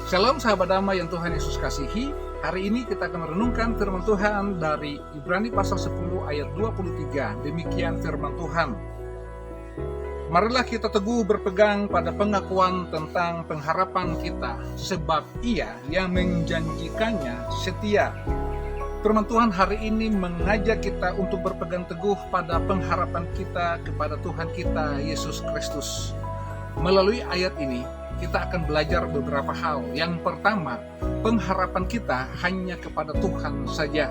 Shalom sahabat damai yang Tuhan Yesus kasihi. Hari ini kita akan merenungkan firman Tuhan dari Ibrani pasal 10 ayat 23. Demikian firman Tuhan. Marilah kita teguh berpegang pada pengakuan tentang pengharapan kita, sebab Ia yang menjanjikannya setia. Firman Tuhan hari ini mengajak kita untuk berpegang teguh pada pengharapan kita kepada Tuhan kita, Yesus Kristus. Melalui ayat ini, kita akan belajar beberapa hal. Yang pertama, pengharapan kita hanya kepada Tuhan saja.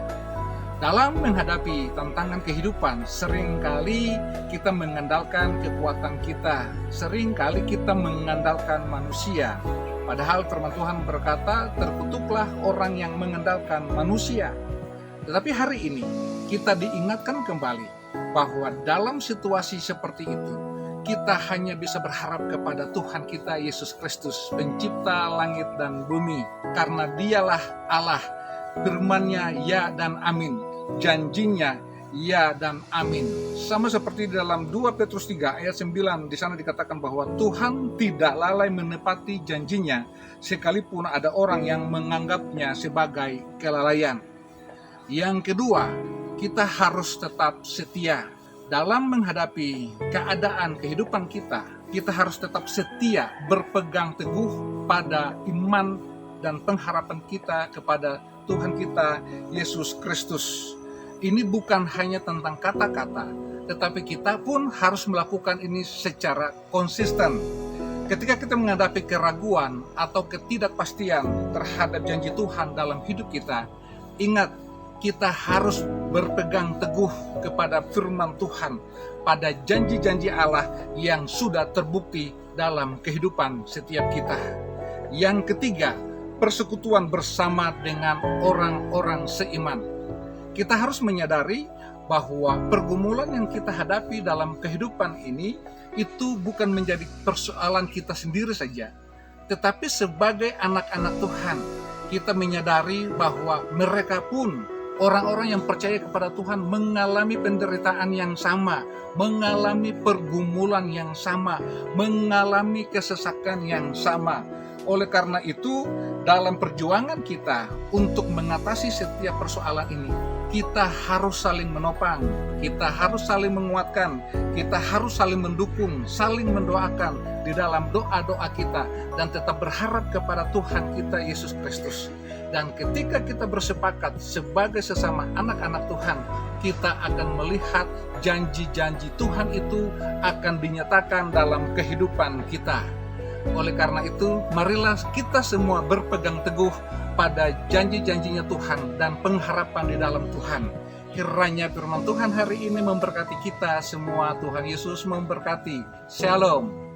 Dalam menghadapi tantangan kehidupan, seringkali kita mengandalkan kekuatan kita, seringkali kita mengandalkan manusia. Padahal firman Tuhan berkata, terkutuklah orang yang mengandalkan manusia. Tetapi hari ini, kita diingatkan kembali bahwa dalam situasi seperti itu, kita hanya bisa berharap kepada Tuhan kita Yesus Kristus, pencipta langit dan bumi. Karena Dialah Allah, firman-Nya ya dan amin, janjinya ya dan amin. Sama seperti di dalam 2 Petrus 3 ayat 9, di sana dikatakan bahwa Tuhan tidak lalai menepati janjinya, sekalipun ada orang yang menganggapnya sebagai kelalaian. Yang kedua, kita harus tetap setia. Dalam menghadapi keadaan kehidupan kita harus tetap setia, berpegang teguh pada iman dan pengharapan kita kepada Tuhan kita, Yesus Kristus. Ini bukan hanya tentang kata-kata, tetapi kita pun harus melakukan ini secara konsisten. Ketika kita menghadapi keraguan atau ketidakpastian terhadap janji Tuhan dalam hidup kita, ingat, kita harus berpegang teguh kepada firman Tuhan, pada janji-janji Allah yang sudah terbukti dalam kehidupan setiap kita. Yang ketiga, persekutuan bersama dengan orang-orang seiman. Kita harus menyadari bahwa pergumulan yang kita hadapi dalam kehidupan ini itu bukan menjadi persoalan kita sendiri saja, tetapi sebagai anak-anak Tuhan, kita menyadari bahwa mereka pun, orang-orang yang percaya kepada Tuhan, mengalami penderitaan yang sama, mengalami pergumulan yang sama, mengalami kesesakan yang sama. Oleh karena itu, dalam perjuangan kita untuk mengatasi setiap persoalan ini, kita harus saling menopang, kita harus saling menguatkan, kita harus saling mendukung, saling mendoakan di dalam doa-doa kita, dan tetap berharap kepada Tuhan kita Yesus Kristus. Dan ketika kita bersepakat sebagai sesama anak-anak Tuhan, kita akan melihat janji-janji Tuhan itu akan dinyatakan dalam kehidupan kita. Oleh karena itu, marilah kita semua berpegang teguh pada janji-janjinya Tuhan dan pengharapan di dalam Tuhan. Kiranya firman Tuhan hari ini memberkati kita semua. Tuhan Yesus memberkati. Shalom.